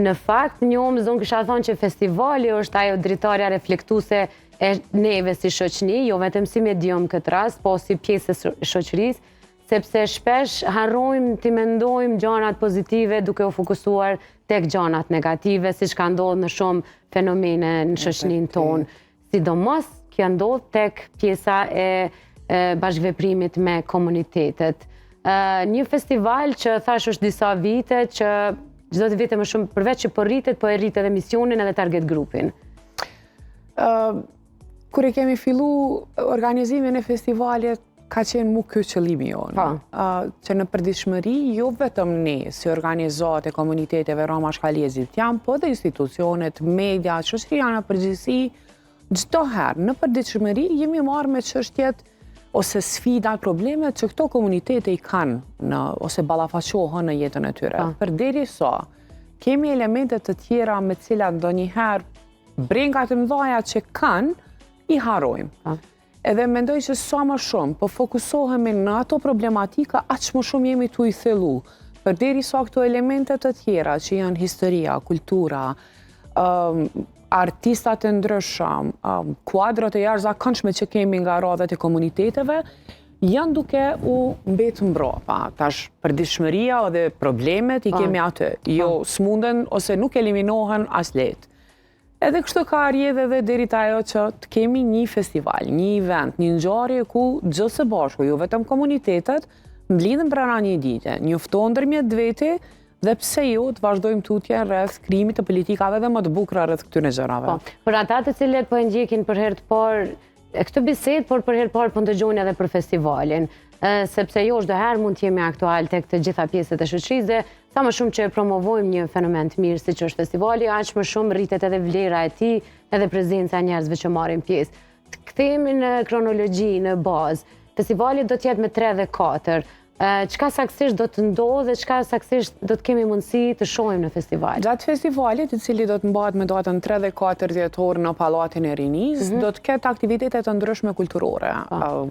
Në fakt, një zonë kësha thonë që festivali është ajo dritarja reflektuse e neve si shoqëni, jo vetëm si medium këtë rast, po si pjesë e shoqërisë, sepse shpesh harrojmë të mendojmë gjanat pozitive duke u fokusuar tek gjanat negative, si që ka ndodhë në shumë fenomene në shoqënin tonë. Sidomos kjo ndodhë tek pjesa e bashkëveprimit me komunitetet. Një festival që thash është disa vite, që çdo të vite më shumë përveç që po rritet, po e rritet edhe misionin edhe target grupin. Kur e kemi fillu organizimin e festivalit, ka qenë mu kjo qëllimi jonë. Që në përditshmëri, jo vetëm ne, si organizat e komuniteteve Roma Shkalezit, jam po dhe institucionet, media, shoqëria në përgjithësi, çdo herë në përditshmëri jemi marrë me çështjet ose sfidat, problemet që këto komunitete i kanë ose ballafaqohen në jetën e tyre. Përderisa kemi elemente të tjera me cilat ndonjëherë brengat e mëdha që kanë i harrojmë. Edhe mendoj që sa më shumë po fokusohemi në ato problematika, aq më shumë jemi tu i thellu. Përderisa këto elemente të tjera që janë historia, kultura, artistat e ndryshëm, kuadrat e jashtëzakonshme që kemi nga radhat e komuniteteve, janë duke u mbetë mbrapa. Tash përditshmëria dhe problemet i kemi aty. Jo smunden ose nuk eliminohen as lehtë. Edhe kështu ka rrjedhë edhe deri te ajo që të kemi një festival, një event, një ngjarje ku gjithë së bashku, jo vetëm komunitetet, mblidhen brenda një dite, njoftohen ndërmjet veti dhe pse jo të vazhdojmë tutje rreth krijimit të politikave dhe më të bukura rreth këtyre gjërave. Për ata të cilët po e ndjekin për herë të parë këtë bisedë, por për herë të parë po ndëgjojnë edhe për festivalin, sepse jo çdo herë mund të jemi aktual tek të gjitha pjesët e shoqërisë dhe sa më shumë që promovojmë një fenomen të mirë siç është festivali, aq më shumë rritet edhe vlera e tij, edhe prezenca e njerëzve që marrin pjesë. Të kthehemi në kronologji, në bazë. Festivali do të jetë me 3 dhe 4. Çka saktësisht do të ndodhë dhe çka saktësisht do të kemi mundësi të shohim në festival? Gjatë festivalit, i cili do të mbahet me datën 3 dhe 4 dhjetor në Pallatin e Rinisë, do të ketë aktivitete të ndryshme kulturore.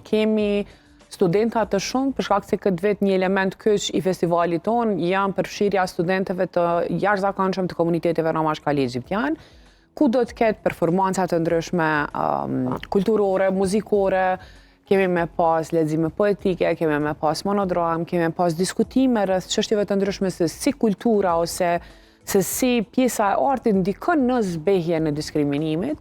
Kemi studenta të shumë, për shkak se këtë vit një element kyç i festivalit tonë janë përfshirja studentëve të jashtëzakonshëm të komuniteteve Roma Shkali Egjiptian, ku do të ketë performanca të ndryshme kulturore, muzikore, kemi me pas lexime poetike, kemi me pas monodram, kemi me pas diskutime rreth çështjeve të ndryshme se si kultura ose se si pjesa e artit ndikon në zbehjen e diskriminimit.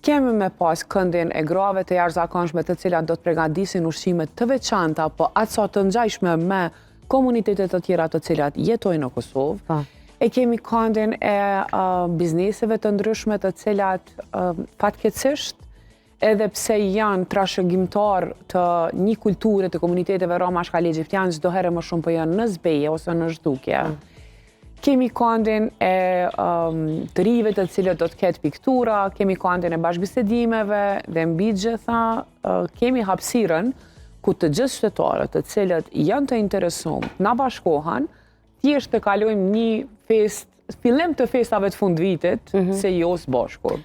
Kemi me pas këndin e grave të jashtëzakonshme të cilat do të përgatisin ushqime të veçanta, po atësa të ngjashme me komunitetet të tjera të cilat jetojnë në Kosovë. E kemi këndin e bizneseve të ndryshme të cilat fatkeqësisht, edhe pse janë trashëgimtar të një kulture të komuniteteve Roma Shkali Egjiptian, çdo herë më shumë po janë në zbeje ose në zhdukje. Kemi këndin e të rive të cilët do të ketë piktura, kemi këndin e bashkëbisedimeve dhe mbi gjitha kemi hapësirën ku të gjithë qytetarët të cilët janë të interesuar na bashkohen, thjesht të kalojmë një fillim të festave të fundvitit, se jo së bashku.